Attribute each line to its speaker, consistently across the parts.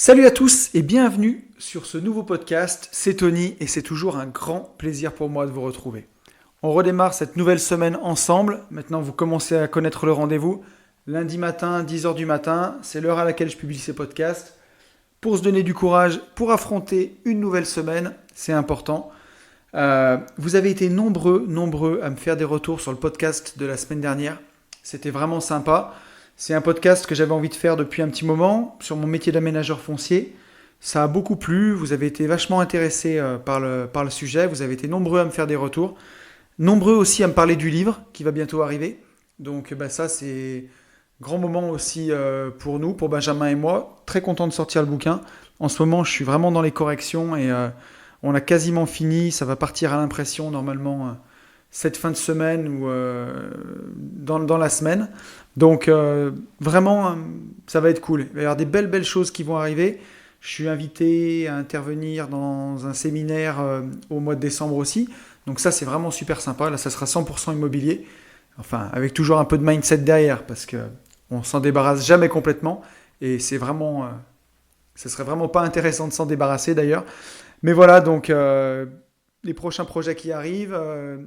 Speaker 1: Salut à tous et bienvenue sur ce nouveau podcast. C'est Tony et c'est toujours un grand plaisir pour moi de vous retrouver. On redémarre cette nouvelle semaine ensemble. Maintenant, vous commencez à connaître le rendez-vous. Lundi matin, 10h du matin, c'est l'heure à laquelle je publie ces podcasts. Pour se donner du courage, pour affronter une nouvelle semaine, c'est important. Vous avez été nombreux à me faire des retours sur le podcast de la semaine dernière. C'était vraiment sympa. C'est un podcast que j'avais envie de faire depuis un petit moment sur mon métier d'aménageur foncier. Ça a beaucoup plu, vous avez été vachement intéressés par le sujet, vous avez été nombreux à me faire des retours. Nombreux aussi à me parler du livre qui va bientôt arriver. Donc ça c'est grand moment aussi pour nous, pour Benjamin et moi. Très content de sortir le bouquin. En ce moment je suis vraiment dans les corrections et on a quasiment fini. Ça va partir à l'impression normalement cette fin de semaine ou dans la semaine. Donc vraiment ça va être cool. Il va y avoir des belles choses qui vont arriver. Je suis invité à intervenir dans un séminaire au mois de décembre aussi. Donc ça c'est vraiment super sympa. Là ça sera 100% immobilier. Enfin avec toujours un peu de mindset derrière parce que on s'en débarrasse jamais complètement. Et c'est vraiment... ce serait vraiment pas intéressant de s'en débarrasser d'ailleurs. Mais voilà donc... les prochains projets qui arrivent,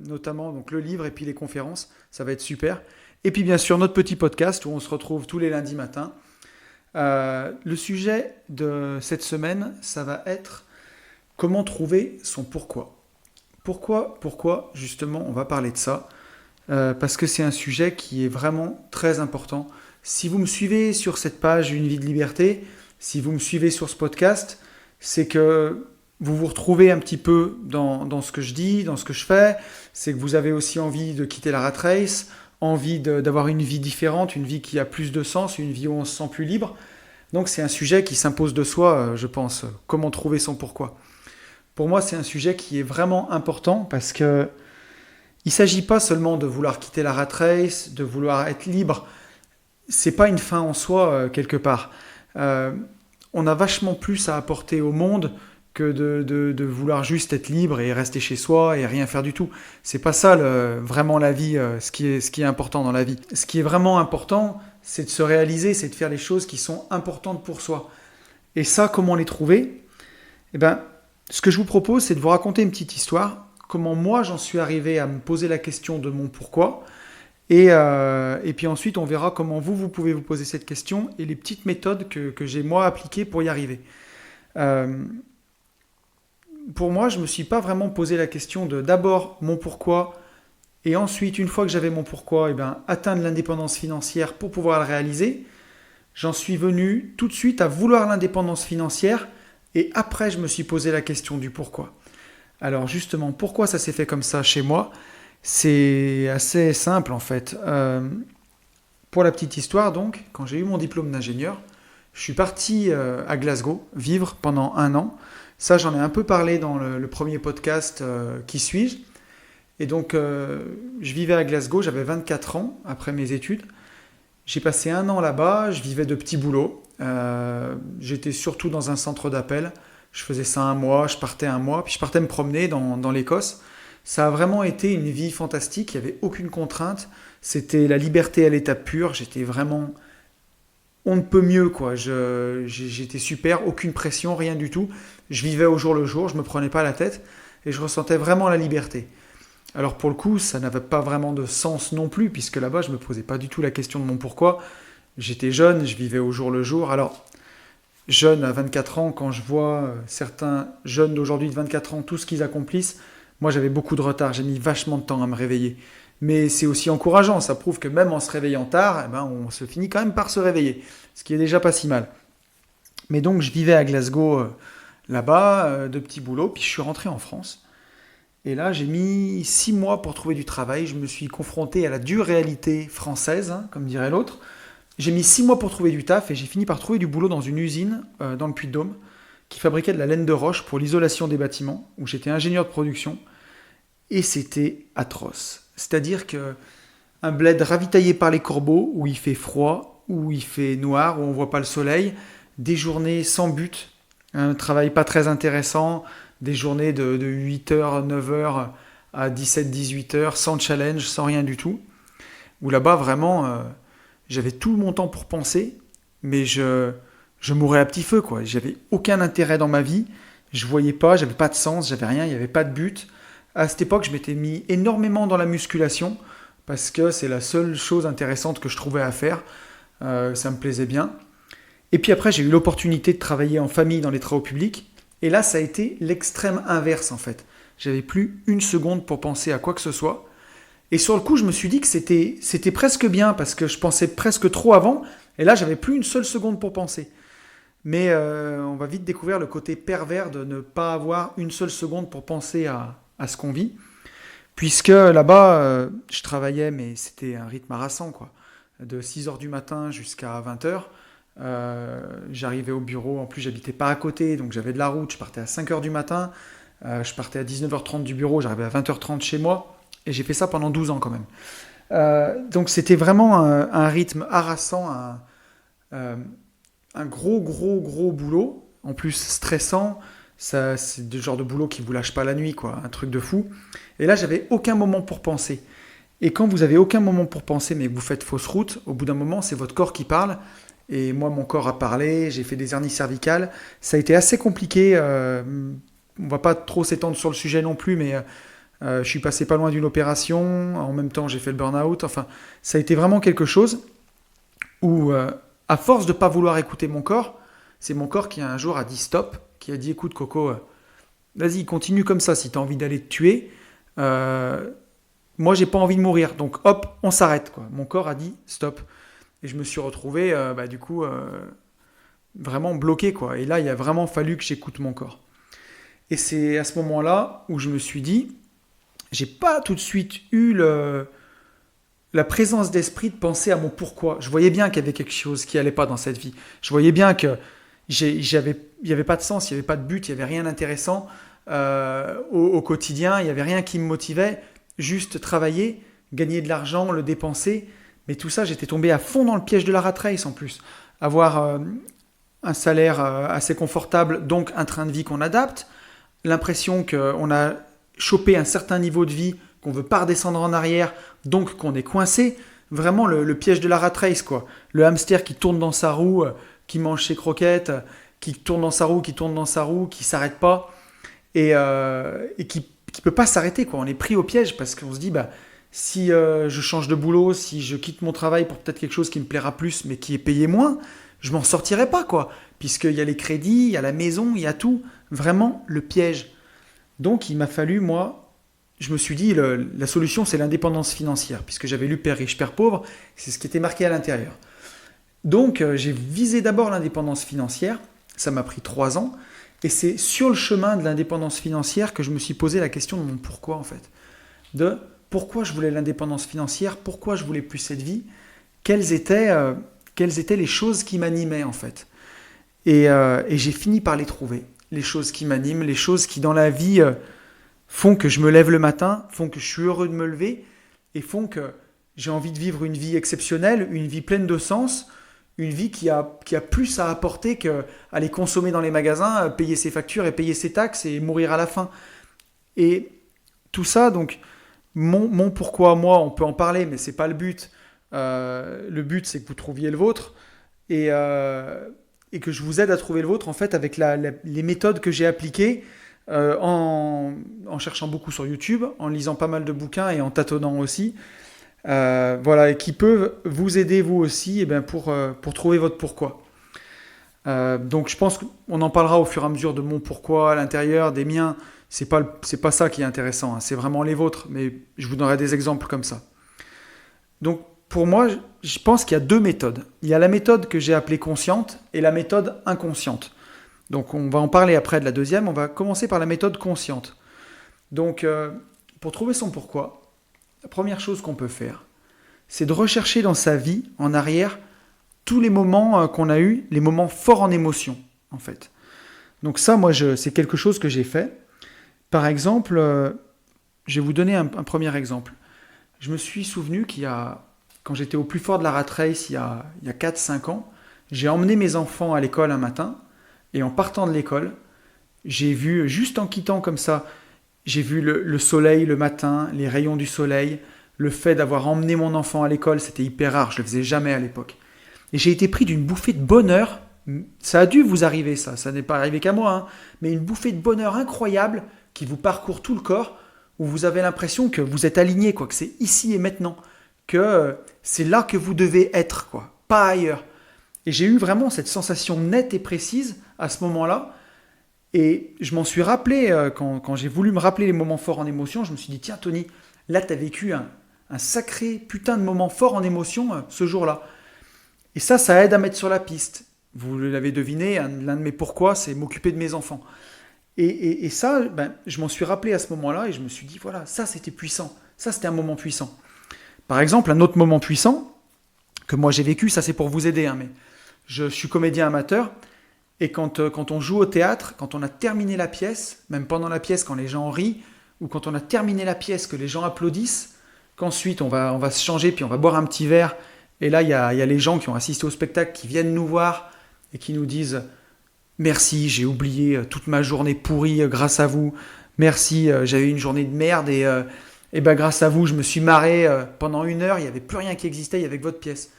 Speaker 1: notamment donc le livre et puis les conférences, ça va être super. Et puis bien sûr notre petit podcast où on se retrouve tous les lundis matins. Le sujet de cette semaine, ça va être comment trouver son pourquoi. Pourquoi justement on va parler de ça parce que c'est un sujet qui est vraiment très important. Si vous me suivez sur cette page Une vie de liberté, si vous me suivez sur ce podcast, c'est que vous vous retrouvez un petit peu dans ce que je dis, dans ce que je fais. C'est que vous avez aussi envie de quitter la rat race, envie d'avoir une vie différente, une vie qui a plus de sens, une vie où on se sent plus libre. Donc c'est un sujet qui s'impose de soi, je pense. Comment trouver son pourquoi. Pour moi, c'est un sujet qui est vraiment important parce que il ne s'agit pas seulement de vouloir quitter la rat race, de vouloir être libre. C'est pas une fin en soi, quelque part. On a vachement plus à apporter au monde que de vouloir juste être libre et rester chez soi et rien faire du tout. C'est pas ça vraiment la vie, ce qui est important dans la vie. Ce qui est vraiment important, c'est de se réaliser, c'est de faire les choses qui sont importantes pour soi. Et ça, comment les trouver ? Eh ben, ce que je vous propose, c'est de vous raconter une petite histoire, comment moi j'en suis arrivé à me poser la question de mon pourquoi, et puis ensuite on verra comment vous pouvez vous poser cette question et les petites méthodes que j'ai moi appliquées pour y arriver. Pour moi, je ne me suis pas vraiment posé la question de d'abord mon pourquoi et ensuite, une fois que j'avais mon pourquoi, atteindre l'indépendance financière pour pouvoir le réaliser. J'en suis venu tout de suite à vouloir l'indépendance financière et après, je me suis posé la question du pourquoi. Alors justement, pourquoi ça s'est fait comme ça chez moi ? C'est assez simple en fait. Pour la petite histoire donc, quand j'ai eu mon diplôme d'ingénieur, je suis parti à Glasgow vivre pendant 1 an. Ça, j'en ai un peu parlé dans le premier podcast Qui suis-je ? Et donc, je vivais à Glasgow, j'avais 24 ans après mes études. J'ai passé 1 an là-bas, je vivais de petits boulots. J'étais surtout dans un centre d'appel. Je faisais ça 1 mois, je partais 1 mois, puis je partais me promener dans l'Écosse. Ça a vraiment été une vie fantastique, il n'y avait aucune contrainte. C'était la liberté à l'état pur, j'étais vraiment... On ne peut mieux, quoi. J'étais super, aucune pression, rien du tout. Je vivais au jour le jour, je ne me prenais pas la tête et je ressentais vraiment la liberté. Alors pour le coup, ça n'avait pas vraiment de sens non plus, puisque là-bas, je ne me posais pas du tout la question de mon pourquoi. J'étais jeune, je vivais au jour le jour. Alors, jeune à 24 ans, quand je vois certains jeunes d'aujourd'hui de 24 ans, tout ce qu'ils accomplissent, moi j'avais beaucoup de retard, j'ai mis vachement de temps à me réveiller. Mais c'est aussi encourageant, ça prouve que même en se réveillant tard, on se finit quand même par se réveiller, ce qui est déjà pas si mal. Mais donc je vivais à Glasgow là-bas, de petits boulots, puis je suis rentré en France. Et là j'ai mis 6 mois pour trouver du travail, je me suis confronté à la dure réalité française, comme dirait l'autre. J'ai mis 6 mois pour trouver du taf et j'ai fini par trouver du boulot dans une usine dans le Puy-de-Dôme qui fabriquait de la laine de roche pour l'isolation des bâtiments, où j'étais ingénieur de production. Et c'était atroce. C'est-à-dire que un bled ravitaillé par les corbeaux, où il fait froid, où il fait noir, où on ne voit pas le soleil, des journées sans but, un travail pas très intéressant, des journées de 8h, 9h à 17, 18h, sans challenge, sans rien du tout, où là-bas vraiment j'avais tout mon temps pour penser, mais je je mourais à petit feu, quoi. J'avais aucun intérêt dans ma vie. Je voyais pas, j'avais pas de sens, j'avais rien, il n'y avait pas de but. À cette époque, je m'étais mis énormément dans la musculation parce que c'est la seule chose intéressante que je trouvais à faire. Ça me plaisait bien. Et puis après, j'ai eu l'opportunité de travailler en famille dans les travaux publics. Et là, ça a été l'extrême inverse en fait. J'avais plus une seconde pour penser à quoi que ce soit. Et sur le coup, je me suis dit que c'était presque bien parce que je pensais presque trop avant. Et là, j'avais plus une seule seconde pour penser. Mais on va vite découvrir le côté pervers de ne pas avoir une seule seconde pour penser à ce qu'on vit. Puisque là-bas, je travaillais, mais c'était un rythme harassant, quoi. De 6 heures du matin jusqu'à 20 heures. J'arrivais au bureau, en plus j'habitais pas à côté, donc j'avais de la route, je partais à 5 heures du matin, je partais à 19h30 du bureau, j'arrivais à 20h30 chez moi, et j'ai fait ça pendant 12 ans quand même. Donc c'était vraiment un rythme harassant, un gros boulot, en plus stressant, ça, c'est le genre de boulot qui vous lâche pas la nuit, quoi, un truc de fou. Et là j'avais aucun moment pour penser. Et quand vous avez aucun moment pour penser, mais que vous faites fausse route, au bout d'un moment c'est votre corps qui parle. Et moi, mon corps a parlé, j'ai fait des hernies cervicales. Ça a été assez compliqué. On va pas trop s'étendre sur le sujet non plus, mais je suis passé pas loin d'une opération. En même temps, j'ai fait le burn-out. Enfin, ça a été vraiment quelque chose où, à force de pas vouloir écouter mon corps, c'est mon corps qui un jour a dit stop, qui a dit écoute Coco, vas-y, continue comme ça si tu as envie d'aller te tuer. Moi, j'ai pas envie de mourir. Donc hop, on s'arrête, quoi. Mon corps a dit stop. Et je me suis retrouvé, vraiment bloqué, quoi. Et là, il a vraiment fallu que j'écoute mon corps. Et c'est à ce moment-là où je me suis dit, j'ai pas tout de suite eu la présence d'esprit de penser à mon pourquoi. Je voyais bien qu'il y avait quelque chose qui allait pas dans cette vie. Je voyais bien que il y avait pas de sens, il y avait pas de but, il y avait rien d'intéressant au quotidien. Il y avait rien qui me motivait. Juste travailler, gagner de l'argent, le dépenser. Mais tout ça, j'étais tombé à fond dans le piège de la rat race en plus. Avoir un salaire assez confortable, donc un train de vie qu'on adapte, l'impression qu'on a chopé un certain niveau de vie, qu'on ne veut pas redescendre en arrière, donc qu'on est coincé. Vraiment le piège de la rat race, quoi. Le hamster qui tourne dans sa roue, qui mange ses croquettes, qui tourne dans sa roue, qui ne s'arrête pas et qui ne peut pas s'arrêter, quoi. On est pris au piège parce qu'on se dit, si je change de boulot, si je quitte mon travail pour peut-être quelque chose qui me plaira plus, mais qui est payé moins, je m'en sortirai pas, quoi. Puisqu'il y a les crédits, il y a la maison, il y a tout. Vraiment, le piège. Donc, il m'a fallu, moi, je me suis dit, la solution, c'est l'indépendance financière. Puisque j'avais lu Père riche, Père pauvre, c'est ce qui était marqué à l'intérieur. Donc, j'ai visé d'abord l'indépendance financière. Ça m'a pris 3 ans. Et c'est sur le chemin de l'indépendance financière que je me suis posé la question de mon pourquoi, en fait. De pourquoi je voulais l'indépendance financière, pourquoi je voulais plus cette vie, quelles étaient les choses qui m'animaient en fait. Et j'ai fini par les trouver, les choses qui m'animent, les choses qui dans la vie font que je me lève le matin, font que je suis heureux de me lever et font que j'ai envie de vivre une vie exceptionnelle, une vie pleine de sens, une vie qui a plus à apporter qu'aller consommer dans les magasins, payer ses factures et payer ses taxes et mourir à la fin. Et tout ça, donc... Mon pourquoi, moi, on peut en parler, mais c'est pas le but. Le but, c'est que vous trouviez le vôtre et que je vous aide à trouver le vôtre, en fait, avec les méthodes que j'ai appliquées en cherchant beaucoup sur YouTube, en lisant pas mal de bouquins et en tâtonnant aussi. Voilà, et qui peuvent vous aider, vous aussi, pour trouver votre pourquoi. Donc, je pense qu'on en parlera au fur et à mesure de mon pourquoi à l'intérieur, des miens. C'est pas ça qui est intéressant, hein. C'est vraiment les vôtres, mais je vous donnerai des exemples comme ça. Donc pour moi, je pense qu'il y a 2 méthodes. Il y a la méthode que j'ai appelée consciente et la méthode inconsciente. Donc on va en parler après de la deuxième, on va commencer par la méthode consciente. Donc pour trouver son pourquoi, la première chose qu'on peut faire, c'est de rechercher dans sa vie, en arrière, tous les moments qu'on a eus, les moments forts en émotion, en fait. Donc ça, moi, c'est quelque chose que j'ai fait. Par exemple, je vais vous donner un premier exemple. Je me suis souvenu quand j'étais au plus fort de la rat race, il y a 4-5 ans, j'ai emmené mes enfants à l'école un matin, et en partant de l'école, j'ai vu, juste en quittant comme ça, j'ai vu le soleil le matin, les rayons du soleil, le fait d'avoir emmené mon enfant à l'école, c'était hyper rare, je ne le faisais jamais à l'époque. Et j'ai été pris d'une bouffée de bonheur Ça a dû vous arriver, ça n'est pas arrivé qu'à moi, hein, mais une bouffée de bonheur incroyable qui vous parcourt tout le corps, où vous avez l'impression que vous êtes aligné, quoi, que c'est ici et maintenant, que c'est là que vous devez être, quoi, pas ailleurs. Et j'ai eu vraiment cette sensation nette et précise à ce moment-là. Et je m'en suis rappelé, quand j'ai voulu me rappeler les moments forts en émotion, je me suis dit, tiens Tony, là tu as vécu un sacré putain de moment fort en émotion ce jour-là. Et ça aide à mettre sur la piste. Vous l'avez deviné, l'un de mes pourquoi, c'est m'occuper de mes enfants. Et ça, je m'en suis rappelé à ce moment-là et je me suis dit, voilà, ça c'était puissant. Ça c'était un moment puissant. Par exemple, un autre moment puissant que moi j'ai vécu, ça c'est pour vous aider, hein, mais je suis comédien amateur. Et quand on joue au théâtre, quand on a terminé la pièce, même pendant la pièce, quand les gens rient, ou quand on a terminé la pièce, que les gens applaudissent, qu'ensuite on va se changer, puis on va boire un petit verre, et là il y a les gens qui ont assisté au spectacle qui viennent nous voir et qui nous disent merci, j'ai oublié toute ma journée pourrie grâce à vous, merci, j'avais eu une journée de merde et grâce à vous je me suis marré pendant 1 heure, il n'y avait plus rien qui existait, il y avait que votre pièce.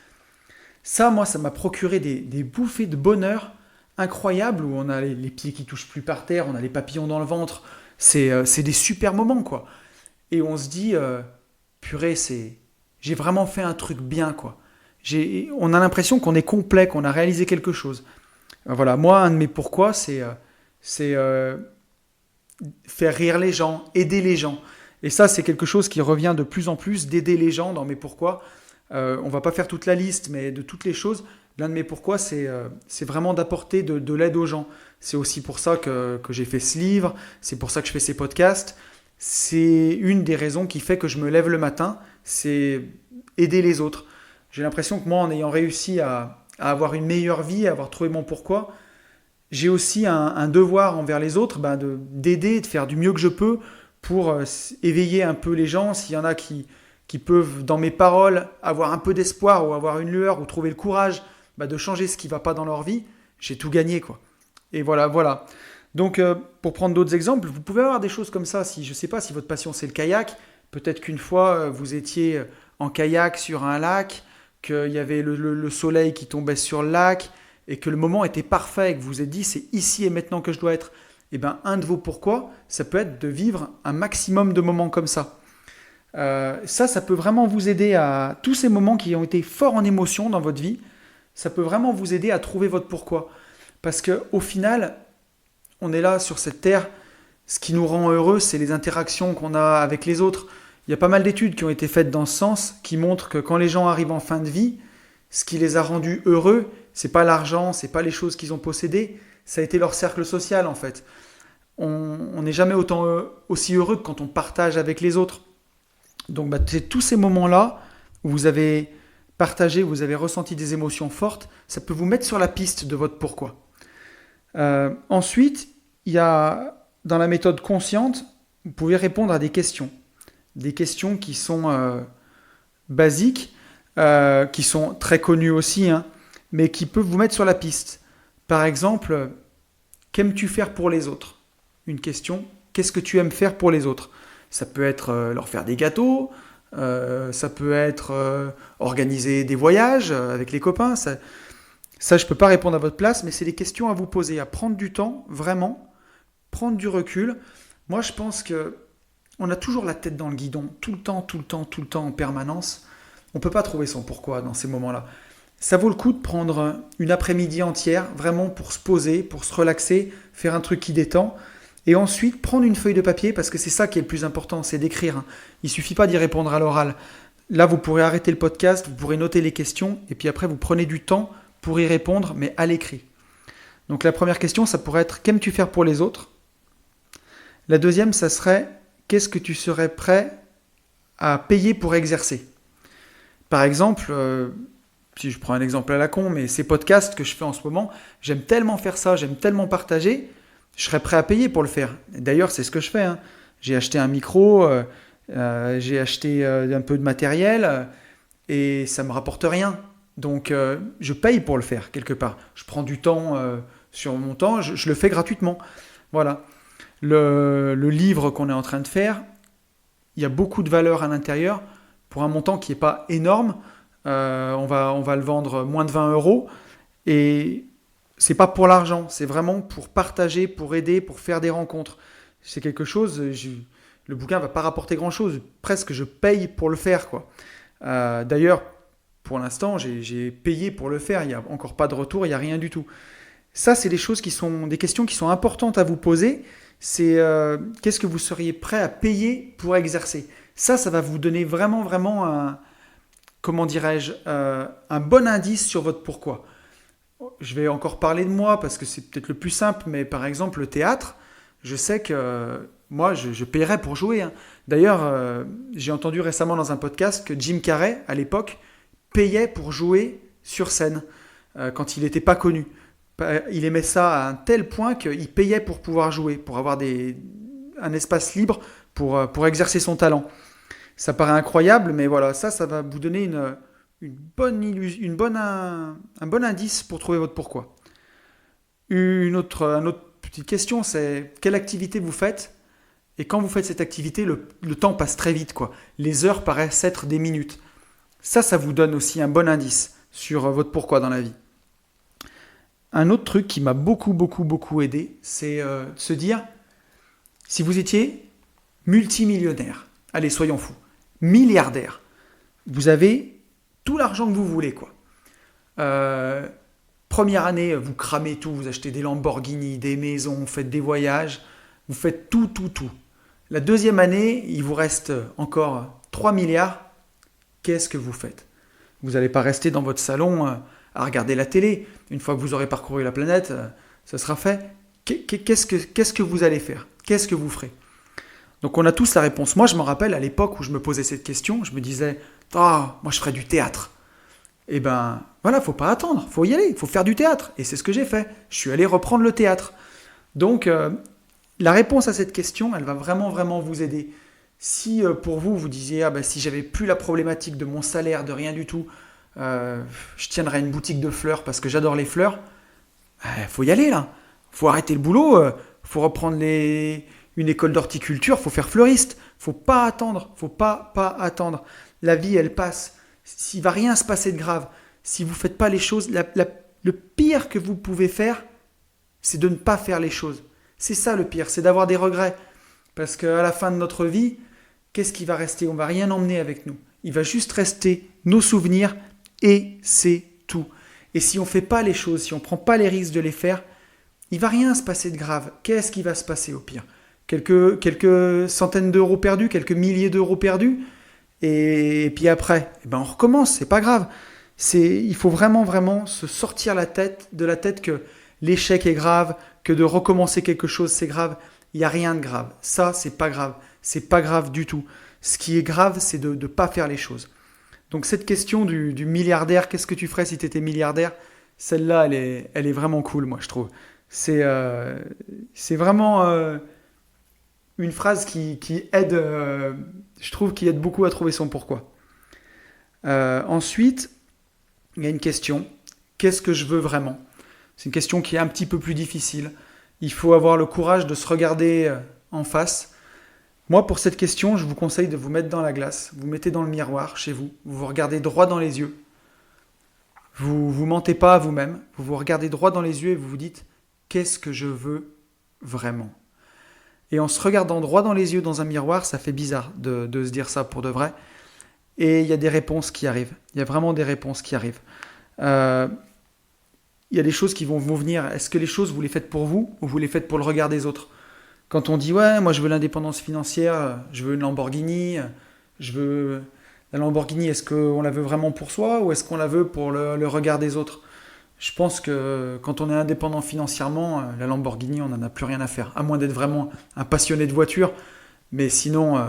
Speaker 1: Ça, moi, ça m'a procuré des bouffées de bonheur incroyables où on a les pieds qui touchent plus par terre, on a les papillons dans le ventre. C'est des super moments, quoi. Et on se dit, purée, j'ai vraiment fait un truc bien, quoi. On a l'impression qu'on est complet, qu'on a réalisé quelque chose. Voilà, moi, un de mes pourquoi, c'est faire rire les gens, aider les gens. Et ça, c'est quelque chose qui revient de plus en plus, d'aider les gens dans mes pourquoi. On va pas faire toute la liste, mais de toutes les choses, l'un de mes pourquoi, c'est vraiment d'apporter de l'aide aux gens. C'est aussi pour ça que j'ai fait ce livre, c'est pour ça que je fais ces podcasts. C'est une des raisons qui fait que je me lève le matin, c'est aider les autres. J'ai l'impression que moi, en ayant réussi à avoir une meilleure vie, à avoir trouvé mon pourquoi, j'ai aussi un devoir envers les autres, d'aider, de faire du mieux que je peux pour éveiller un peu les gens. S'il y en a qui peuvent, dans mes paroles, avoir un peu d'espoir ou avoir une lueur ou trouver le courage de changer ce qui ne va pas dans leur vie, j'ai tout gagné, quoi. Et voilà. Donc, pour prendre d'autres exemples, vous pouvez avoir des choses comme ça. Si, je ne sais pas si votre passion, c'est le kayak, peut-être qu'une fois, vous étiez en kayak sur un lac, qu'il y avait le soleil qui tombait sur le lac, et que le moment était parfait, et que vous vous êtes dit, c'est ici et maintenant que je dois être. Eh bien, un de vos pourquoi, ça peut être de vivre un maximum de moments comme ça. Ça peut vraiment vous aider à tous ces moments qui ont été forts en émotion dans votre vie. Ça peut vraiment vous aider à trouver votre pourquoi. Parce qu'au final, on est là sur cette terre. Ce qui nous rend heureux, c'est les interactions qu'on a avec les autres. Il y a pas mal d'études qui ont été faites dans ce sens qui montrent que quand les gens arrivent en fin de vie, ce qui les a rendus heureux, c'est pas l'argent, c'est pas les choses qu'ils ont possédées, ça a été leur cercle social en fait. On n'est jamais aussi heureux que quand on partage avec les autres. Donc c'est tous ces moments-là où vous avez partagé, vous avez ressenti des émotions fortes, ça peut vous mettre sur la piste de votre pourquoi. Ensuite, il y a dans la méthode consciente, vous pouvez répondre à des questions qui sont basiques, qui sont très connues aussi, hein, mais qui peuvent vous mettre sur la piste. Par exemple, qu'aimes-tu faire pour les autres ? Une question, qu'est-ce que tu aimes faire pour les autres ? Ça peut être leur faire des gâteaux, ça peut être organiser des voyages avec les copains. Ça, je ne peux pas répondre à votre place, mais c'est des questions à vous poser, à prendre du temps, vraiment, prendre du recul. Moi, je pense qu'on a toujours la tête dans le guidon, tout le temps, en permanence. On ne peut pas trouver son pourquoi dans ces moments-là. Ça vaut le coup de prendre une après-midi entière, vraiment pour se poser, pour se relaxer, faire un truc qui détend. Et ensuite, prendre une feuille de papier, parce que c'est ça qui est le plus important, c'est d'écrire. Il ne suffit pas d'y répondre à l'oral. Là, vous pourrez arrêter le podcast, vous pourrez noter les questions, et puis après, vous prenez du temps pour y répondre, mais à l'écrit. Donc la première question, ça pourrait être « Qu'aimes-tu faire pour les autres ?» La deuxième, ça serait « Qu'est-ce que tu serais prêt à payer pour exercer ?» Par exemple, si je prends un exemple à la con, mais ces podcasts que je fais en ce moment, j'aime tellement faire ça, j'aime tellement partager, je serais prêt à payer pour le faire. D'ailleurs, c'est ce que je fais, hein. J'ai acheté un micro, j'ai acheté un peu de matériel, et ça ne me rapporte rien. Donc, je paye pour le faire, quelque part. Je prends du temps sur mon temps, je le fais gratuitement. Voilà. Le livre qu'on est en train de faire, il y a beaucoup de valeur à l'intérieur, pour un montant qui n'est pas énorme. On va le vendre moins de 20 €. Et c'est pas pour l'argent, c'est vraiment pour partager, pour aider, pour faire des rencontres. C'est quelque chose, le bouquin va pas rapporter grand-chose, presque je paye pour le faire, quoi. D'ailleurs, pour l'instant, j'ai payé pour le faire, il n'y a encore pas de retour, il n'y a rien du tout. Ça, c'est des questions qui sont importantes à vous poser. C'est qu'est-ce que vous seriez prêt à payer pour exercer? Ça va vous donner vraiment, vraiment comment dirais-je, un bon indice sur votre pourquoi. Je vais encore parler de moi parce que c'est peut-être le plus simple, mais par exemple le théâtre, je sais que moi je paierais pour jouer, hein. D'ailleurs, j'ai entendu récemment dans un podcast que Jim Carrey, à l'époque, payait pour jouer sur scène quand il n'était pas connu. Il aimait ça à un tel point qu'il payait pour pouvoir jouer, pour avoir un espace libre pour exercer son talent. Ça paraît incroyable, mais voilà, ça va vous donner une bonne un bon indice pour trouver votre pourquoi. Un autre petite question, c'est quelle activité vous faites? Et quand vous faites cette activité, le temps passe très vite, quoi. Les heures paraissent être des minutes. Ça vous donne aussi un bon indice sur votre pourquoi dans la vie. Un autre truc qui m'a beaucoup, beaucoup, beaucoup aidé, c'est de se dire, si vous étiez multimillionnaire, allez, soyons fous, milliardaire, vous avez tout l'argent que vous voulez, quoi. Première année, vous cramez tout, vous achetez des Lamborghini, des maisons, vous faites des voyages, vous faites tout, tout, tout. La deuxième année, il vous reste encore 3 milliards. Qu'est-ce que vous faites? Vous n'allez pas rester dans votre salon à regarder la télé. Une fois que vous aurez parcouru la planète, ça sera fait. Qu'est-ce que vous allez faire? Qu'est-ce que vous ferez? Donc on a tous la réponse. Moi, je me rappelle à l'époque où je me posais cette question, je me disais, moi je ferais du théâtre. Eh ben voilà, faut pas attendre, faut y aller, faut faire du théâtre. Et c'est ce que j'ai fait. Je suis allé reprendre le théâtre. Donc la réponse à cette question, elle va vraiment, vraiment vous aider. Si pour vous, vous disiez, si j'avais plus la problématique de mon salaire, de rien du tout, je tiendrais une boutique de fleurs parce que j'adore les fleurs, faut y aller là. Faut arrêter le boulot, faut reprendre une école d'horticulture, faut faire fleuriste. Faut pas attendre, faut pas attendre. La vie, elle passe. S'il va rien se passer de grave, si vous faites pas les choses, le pire que vous pouvez faire, c'est de ne pas faire les choses. C'est ça le pire, c'est d'avoir des regrets. Parce qu'à la fin de notre vie, qu'est-ce qui va rester? On va rien emmener avec nous. Il va juste rester nos souvenirs et c'est tout. Et si on ne fait pas les choses, si on ne prend pas les risques de les faire, il ne va rien se passer de grave. Qu'est-ce qui va se passer au pire? Quelques centaines d'euros perdus, quelques milliers d'euros perdus, et puis après, on recommence, c'est pas grave. Il faut vraiment, vraiment se sortir de la tête que l'échec est grave, que de recommencer quelque chose c'est grave. Il n'y a rien de grave. Ça, c'est pas grave. C'est pas grave du tout. Ce qui est grave, c'est de ne pas faire les choses. Donc cette question du milliardaire, qu'est-ce que tu ferais si tu étais milliardaire? Celle-là, elle est vraiment cool, moi, je trouve. C'est vraiment une phrase qui aide, je trouve, qui aide beaucoup à trouver son pourquoi. Ensuite, il y a une question. Qu'est-ce que je veux vraiment? C'est une question qui est un petit peu plus difficile. Il faut avoir le courage de se regarder en face. Moi, pour cette question, je vous conseille de vous mettre dans la glace. Vous mettez dans le miroir chez vous. Vous vous regardez droit dans les yeux. Vous vous mentez pas à vous-même. Vous vous regardez droit dans les yeux et vous vous dites « Qu'est-ce que je veux vraiment ?» Et en se regardant droit dans les yeux dans un miroir, ça fait bizarre de se dire ça pour de vrai. Et il y a des réponses qui arrivent. Il y a vraiment des réponses qui arrivent. Il y a des choses qui vont vous venir. Est-ce que les choses, vous les faites pour vous ou vous les faites pour le regard des autres? Quand on dit « Ouais, moi je veux l'indépendance financière, je veux une Lamborghini, je veux... » La Lamborghini, est-ce qu'on la veut vraiment pour soi ou est-ce qu'on la veut pour le regard des autres? Je pense que quand on est indépendant financièrement, la Lamborghini, on n'en a plus rien à faire. À moins d'être vraiment un passionné de voiture. Mais sinon,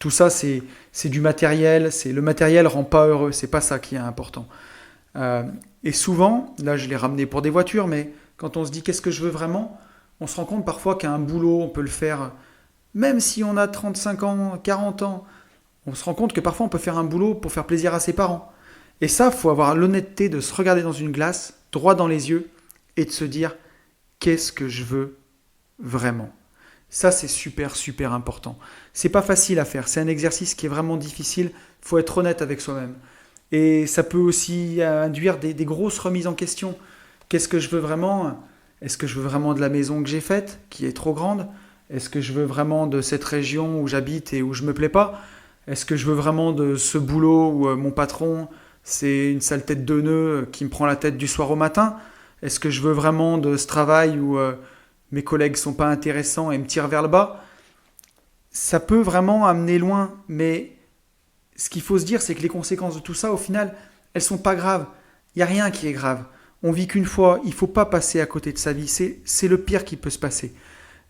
Speaker 1: tout ça, c'est du matériel. Le matériel ne rend pas heureux. C'est pas ça qui est important. Et souvent, là je l'ai ramené pour des voitures, mais quand on se dit qu'est-ce que je veux vraiment, on se rend compte parfois qu'un boulot, on peut le faire, même si on a 35 ans, 40 ans, on se rend compte que parfois on peut faire un boulot pour faire plaisir à ses parents. Et ça, il faut avoir l'honnêteté de se regarder dans une glace, droit dans les yeux, et de se dire qu'est-ce que je veux vraiment. Ça, c'est super, super important. C'est pas facile à faire, c'est un exercice qui est vraiment difficile, il faut être honnête avec soi-même. Et ça peut aussi induire des grosses remises en question. Qu'est-ce que je veux vraiment? Est-ce que je veux vraiment de la maison que j'ai faite, qui est trop grande? Est-ce que je veux vraiment de cette région où j'habite et où je me plais pas? Est-ce que je veux vraiment de ce boulot où mon patron, c'est une sale tête de nœud qui me prend la tête du soir au matin? Est-ce que je veux vraiment de ce travail où mes collègues sont pas intéressants et me tirent vers le bas? Ça peut vraiment amener loin, mais ce qu'il faut se dire, c'est que les conséquences de tout ça, au final, elles sont pas graves. Il n'y a rien qui est grave. On vit qu'une fois, il ne faut pas passer à côté de sa vie. C'est le pire qui peut se passer.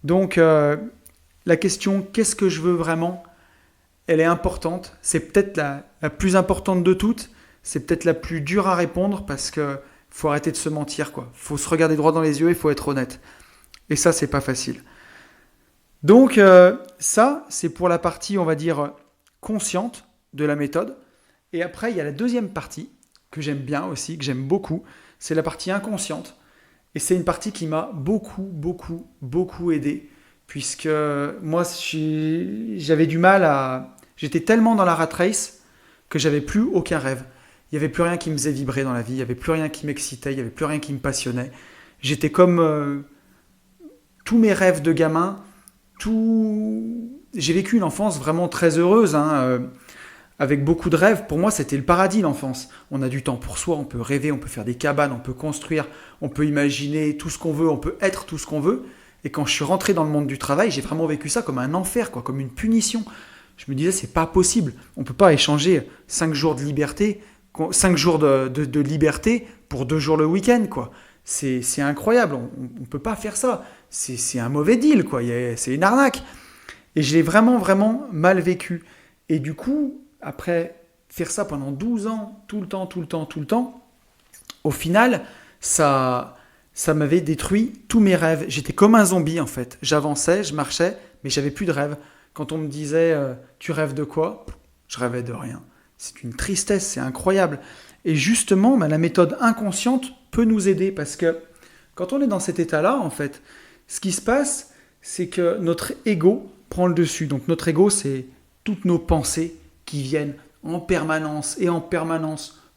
Speaker 1: Donc, la question, qu'est-ce que je veux vraiment? Elle est importante. C'est peut-être la plus importante de toutes. C'est peut-être la plus dure à répondre parce que faut arrêter de se mentir, quoi. Faut se regarder droit dans les yeux et il faut être honnête. Et ça, c'est pas facile. Donc, ça, c'est pour la partie, on va dire, consciente de la méthode. Et après, il y a la deuxième partie que j'aime bien aussi, que j'aime beaucoup. C'est la partie inconsciente. Et c'est une partie qui m'a beaucoup, beaucoup, beaucoup aidé. Puisque moi, j'avais du mal à... J'étais tellement dans la rat race que j'avais plus aucun rêve. Il n'y avait plus rien qui me faisait vibrer dans la vie. Il n'y avait plus rien qui m'excitait. Il n'y avait plus rien qui me passionnait. J'étais comme tous mes rêves de gamin. J'ai vécu une enfance vraiment très heureuse, avec beaucoup de rêves. Pour moi, c'était le paradis, l'enfance. On a du temps pour soi, on peut rêver, on peut faire des cabanes, on peut construire, on peut imaginer tout ce qu'on veut, on peut être tout ce qu'on veut. Et quand je suis rentré dans le monde du travail, j'ai vraiment vécu ça comme un enfer, quoi, comme une punition. Je me disais, c'est pas possible. On peut pas échanger 5 jours de liberté, 5 jours de liberté pour 2 jours le week-end, quoi. C'est incroyable, on peut pas faire ça. C'est un mauvais deal, quoi. C'est une arnaque. Et je l'ai vraiment, vraiment mal vécu. Et du coup, après faire ça pendant 12 ans, tout le temps, au final, ça m'avait détruit tous mes rêves. J'étais comme un zombie, en fait. J'avançais, je marchais, mais j'avais plus de rêves. Quand on me disait tu rêves de quoi? Je rêvais de rien. C'est une tristesse, c'est incroyable. Et justement, la méthode inconsciente peut nous aider parce que quand on est dans cet état-là, en fait, ce qui se passe, c'est que notre ego prend le dessus. Donc notre ego, c'est toutes nos pensées qui viennent en permanence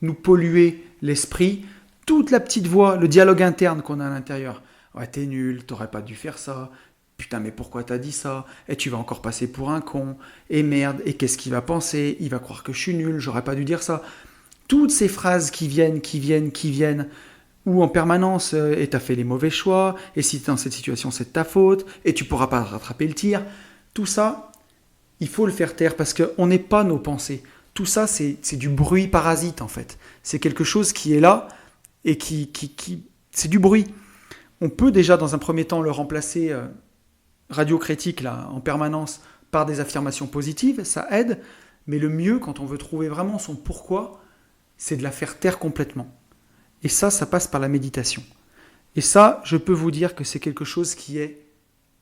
Speaker 1: nous polluer l'esprit. Toute la petite voix, le dialogue interne qu'on a à l'intérieur. Ouais, t'es nul, t'aurais pas dû faire ça. Putain, mais pourquoi t'as dit ça? Et tu vas encore passer pour un con. Et merde, et qu'est-ce qu'il va penser? Il va croire que je suis nul, j'aurais pas dû dire ça. Toutes ces phrases qui viennent, ou en permanence, et t'as fait les mauvais choix, et si t'es dans cette situation, c'est de ta faute, et tu pourras pas rattraper le tir. Tout ça, il faut le faire taire parce qu'on n'est pas nos pensées. Tout ça, c'est du bruit parasite, en fait. C'est quelque chose qui est là, et c'est du bruit. On peut déjà, dans un premier temps, le remplacer radiocritique, là, en permanence, par des affirmations positives, ça aide, mais le mieux, quand on veut trouver vraiment son pourquoi, c'est de la faire taire complètement. Et ça passe par la méditation. Et ça, je peux vous dire que c'est quelque chose qui est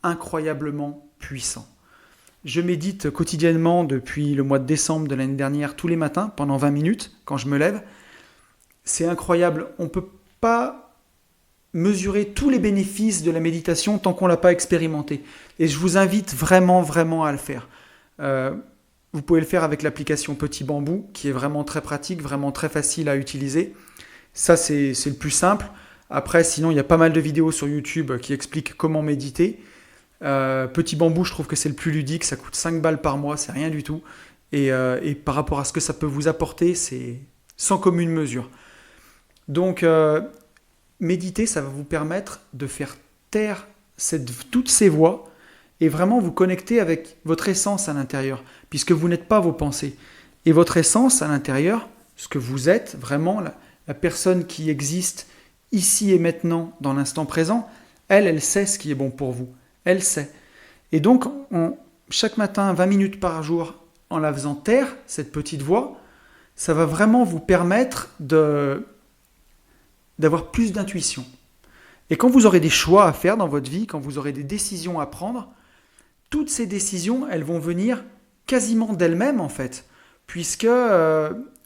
Speaker 1: incroyablement puissant. Je médite quotidiennement depuis le mois de décembre de l'année dernière, tous les matins, pendant 20 minutes, quand je me lève. C'est incroyable. On ne peut pas mesurer tous les bénéfices de la méditation tant qu'on ne l'a pas expérimenté. Et je vous invite vraiment, vraiment à le faire. Vous pouvez le faire avec l'application Petit Bambou, qui est vraiment très pratique, vraiment très facile à utiliser. Ça, c'est le plus simple. Après, sinon, il y a pas mal de vidéos sur YouTube qui expliquent comment méditer. Petit Bambou, je trouve que c'est le plus ludique. Ça coûte 5 balles par mois, c'est rien du tout. Et par rapport à ce que ça peut vous apporter, c'est sans commune mesure. Donc, méditer, ça va vous permettre de faire taire toutes ces voix et vraiment vous connecter avec votre essence à l'intérieur, puisque vous n'êtes pas vos pensées. Et votre essence à l'intérieur, ce que vous êtes, vraiment la personne qui existe ici et maintenant, dans l'instant présent, elle sait ce qui est bon pour vous. Elle sait. Et donc, chaque matin, 20 minutes par jour, en la faisant taire, cette petite voix, ça va vraiment vous permettre d'avoir plus d'intuition. Et quand vous aurez des choix à faire dans votre vie, quand vous aurez des décisions à prendre, toutes ces décisions, elles vont venir quasiment d'elles-mêmes, en fait, puisque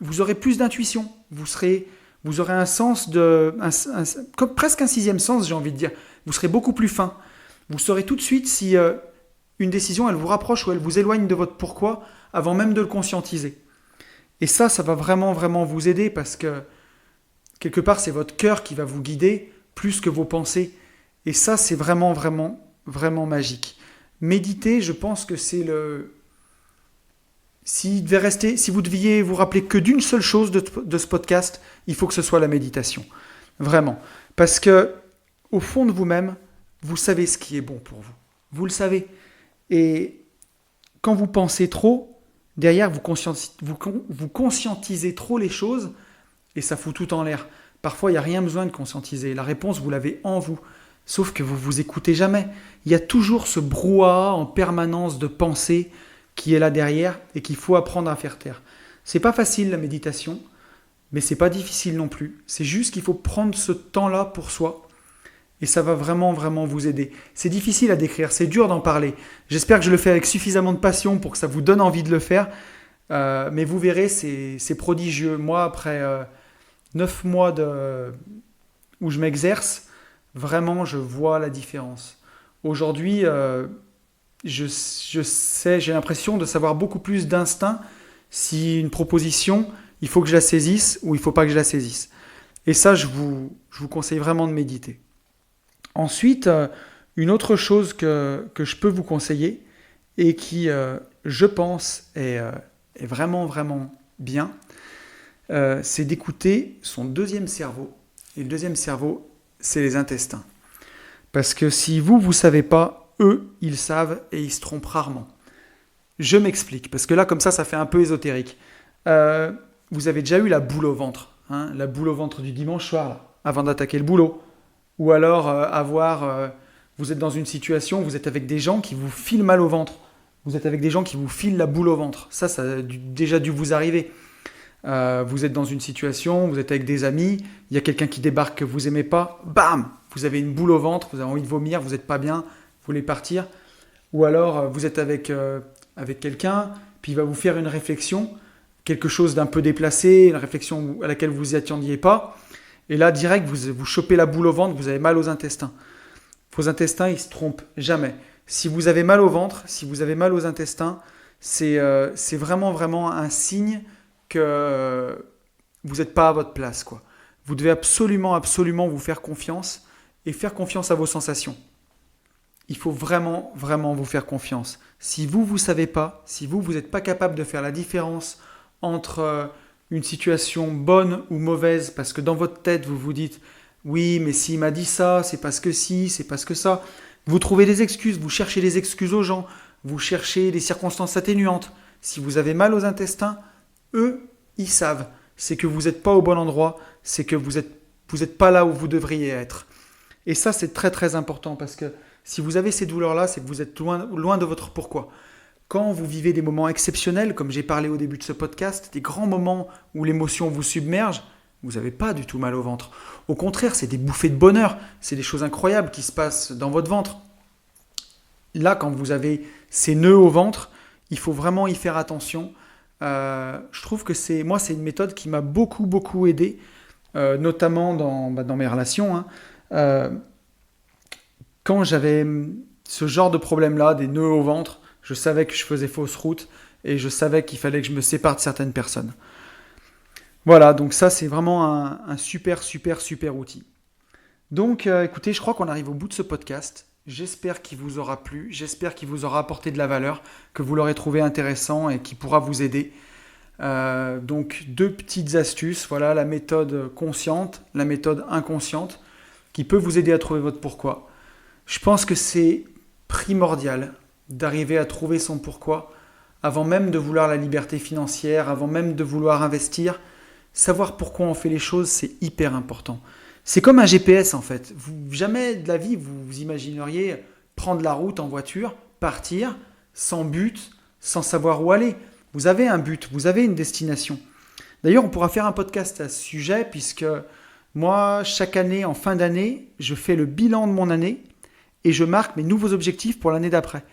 Speaker 1: vous aurez plus d'intuition. Vous aurez un sens comme presque un sixième sens, j'ai envie de dire. Vous serez beaucoup plus fin. Vous saurez tout de suite si une décision, elle vous rapproche ou elle vous éloigne de votre pourquoi, avant même de le conscientiser. Et ça va vraiment, vraiment vous aider parce que quelque part, c'est votre cœur qui va vous guider plus que vos pensées. Et ça, c'est vraiment, vraiment, vraiment magique. Méditer, je pense que c'est le... Si vous deviez vous rappeler que d'une seule chose de ce podcast, il faut que ce soit la méditation. Vraiment. Parce que, au fond de vous-même, vous savez ce qui est bon pour vous. Vous le savez. Et quand vous pensez trop, derrière, vous conscientisez trop les choses et ça fout tout en l'air. Parfois, il n'y a rien besoin de conscientiser. La réponse, vous l'avez en vous. Sauf que vous ne vous écoutez jamais. Il y a toujours ce brouhaha en permanence de pensée qui est là derrière et qu'il faut apprendre à faire taire. C'est pas facile la méditation, mais c'est pas difficile non plus. C'est juste qu'il faut prendre ce temps-là pour soi et ça va vraiment, vraiment vous aider. C'est difficile à décrire, c'est dur d'en parler. J'espère que je le fais avec suffisamment de passion pour que ça vous donne envie de le faire. Mais vous verrez, c'est prodigieux. Moi, après 9 mois où je m'exerce, vraiment, je vois la différence. Aujourd'hui, je sais, j'ai l'impression de savoir beaucoup plus d'instinct si une proposition, il faut que je la saisisse ou il ne faut pas que je la saisisse. Et ça, je vous conseille vraiment de méditer. Ensuite, une autre chose que je peux vous conseiller et qui, je pense, est vraiment, vraiment bien, c'est d'écouter son deuxième cerveau. Et le deuxième cerveau, c'est les intestins. Parce que si vous ne savez pas, eux, ils savent et ils se trompent rarement. Je m'explique, parce que là, comme ça fait un peu ésotérique. Vous avez déjà eu la boule au ventre, hein, la boule au ventre du dimanche soir, là, avant d'attaquer le boulot. Ou alors vous êtes dans une situation, vous êtes avec des gens qui vous filent mal au ventre. Vous êtes avec des gens qui vous filent la boule au ventre. Ça a déjà dû vous arriver. Vous êtes dans une situation, vous êtes avec des amis, il y a quelqu'un qui débarque que vous n'aimez pas, bam, vous avez une boule au ventre, vous avez envie de vomir, vous n'êtes pas bien, vous voulez partir. Ou alors vous êtes avec quelqu'un, puis il va vous faire une réflexion, quelque chose d'un peu déplacé, une réflexion à laquelle vous n'y attendiez pas. Et là, direct, vous chopez la boule au ventre, vous avez mal aux intestins. Vos intestins, ils ne se trompent jamais. Si vous avez mal au ventre, si vous avez mal aux intestins, c'est vraiment, vraiment un signe que vous n'êtes pas à votre place, quoi. Vous devez absolument, absolument vous faire confiance et faire confiance à vos sensations. Il faut vraiment, vraiment vous faire confiance. Si vous ne savez pas, si vous n'êtes pas capable de faire la différence entre une situation bonne ou mauvaise, parce que dans votre tête, vous vous dites « oui, mais s'il m'a dit ça, c'est parce que si, c'est parce que ça ». Vous trouvez des excuses, vous cherchez des excuses aux gens, vous cherchez des circonstances atténuantes. Si vous avez mal aux intestins, eux, ils savent. C'est que vous n'êtes pas au bon endroit, c'est que vous êtes pas là où vous devriez être. Et ça, c'est très très important parce que si vous avez ces douleurs-là, c'est que vous êtes loin de votre pourquoi. Quand vous vivez des moments exceptionnels, comme j'ai parlé au début de ce podcast, des grands moments où l'émotion vous submerge, vous n'avez pas du tout mal au ventre. Au contraire, c'est des bouffées de bonheur, c'est des choses incroyables qui se passent dans votre ventre. Là, quand vous avez ces nœuds au ventre, il faut vraiment y faire attention. Je trouve que c'est une méthode qui m'a beaucoup, beaucoup aidé, notamment dans mes relations. Quand j'avais ce genre de problème-là, des nœuds au ventre, je savais que je faisais fausse route et je savais qu'il fallait que je me sépare de certaines personnes. Voilà, donc ça, c'est vraiment un super, super, super outil. Donc, écoutez, je crois qu'on arrive au bout de ce podcast. J'espère qu'il vous aura plu, j'espère qu'il vous aura apporté de la valeur, que vous l'aurez trouvé intéressant et qui pourra vous aider. Donc, 2 petites astuces, voilà, la méthode consciente, la méthode inconsciente, qui peut vous aider à trouver votre pourquoi. Je pense que c'est primordial d'arriver à trouver son pourquoi avant même de vouloir la liberté financière, avant même de vouloir investir. Savoir pourquoi on fait les choses, c'est hyper important. C'est comme un GPS en fait. Jamais de la vie, vous imagineriez prendre la route en voiture, partir, sans but, sans savoir où aller. Vous avez un but, vous avez une destination. D'ailleurs, on pourra faire un podcast à ce sujet puisque moi, chaque année, en fin d'année, je fais le bilan de mon année et je marque mes nouveaux objectifs pour l'année d'après.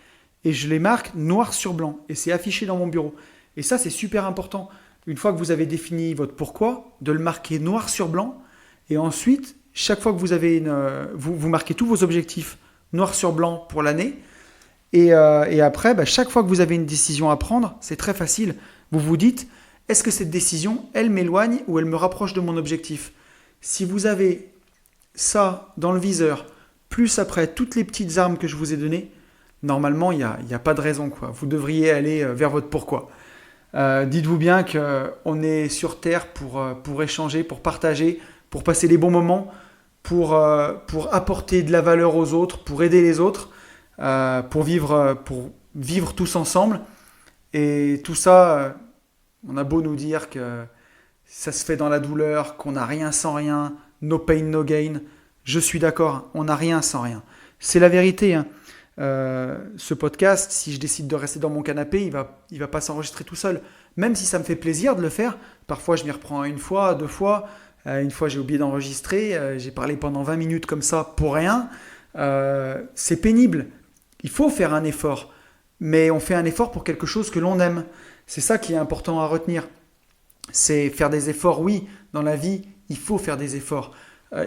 Speaker 1: Et je les marque noir sur blanc et c'est affiché dans mon bureau. Et ça, c'est super important. Une fois que vous avez défini votre pourquoi, de le marquer noir sur blanc. Et ensuite, chaque fois que vous avez vous marquez tous vos objectifs noir sur blanc pour l'année. Et après, chaque fois que vous avez une décision à prendre, c'est très facile. Vous vous dites, est-ce que cette décision, elle m'éloigne ou elle me rapproche de mon objectif ? Si vous avez ça dans le viseur, plus après toutes les petites armes que je vous ai données, normalement, il n'y a pas de raison, quoi. Vous devriez aller vers votre pourquoi. Dites-vous bien qu'on est sur Terre pour échanger, pour partager, pour passer des bons moments, pour apporter de la valeur aux autres, pour aider les autres, pour vivre tous ensemble. Et tout ça, on a beau nous dire que ça se fait dans la douleur, qu'on n'a rien sans rien, no pain, no gain. Je suis d'accord, on n'a rien sans rien. C'est la vérité, hein. Ce podcast, si je décide de rester dans mon canapé, il va pas s'enregistrer tout seul. Même si ça me fait plaisir de le faire, parfois je m'y reprends une fois, deux fois. Une fois j'ai oublié d'enregistrer, j'ai parlé pendant 20 minutes comme ça pour rien. C'est pénible. Il faut faire un effort, mais on fait un effort pour quelque chose que l'on aime. C'est ça qui est important à retenir. C'est faire des efforts, oui, dans la vie, il faut faire des efforts.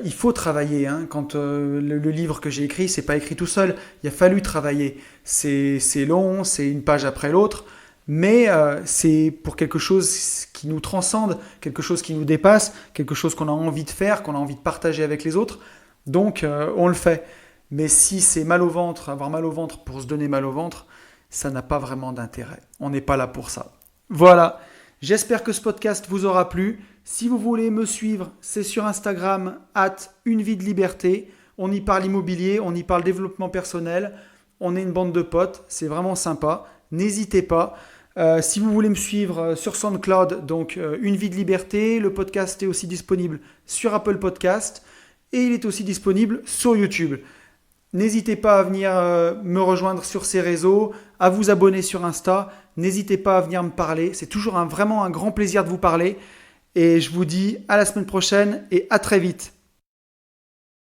Speaker 1: Il faut travailler. Hein. Quand le livre que j'ai écrit, c'est pas écrit tout seul. Il a fallu travailler. C'est long, c'est une page après l'autre, mais c'est pour quelque chose qui nous transcende, quelque chose qui nous dépasse, quelque chose qu'on a envie de faire, qu'on a envie de partager avec les autres. Donc, on le fait. Mais si c'est mal au ventre, avoir mal au ventre pour se donner mal au ventre, ça n'a pas vraiment d'intérêt. On n'est pas là pour ça. Voilà. J'espère que ce podcast vous aura plu. Si vous voulez me suivre, c'est sur Instagram, @unevie-de-liberté. On y parle immobilier, on y parle développement personnel. On est une bande de potes, c'est vraiment sympa. N'hésitez pas. Si vous voulez me suivre sur SoundCloud, donc Une vie de liberté, le podcast est aussi disponible sur Apple Podcast et il est aussi disponible sur YouTube. N'hésitez pas à venir me rejoindre sur ces réseaux, à vous abonner sur Insta. N'hésitez pas à venir me parler. C'est toujours vraiment un grand plaisir de vous parler. Et je vous dis à la semaine prochaine et à très vite.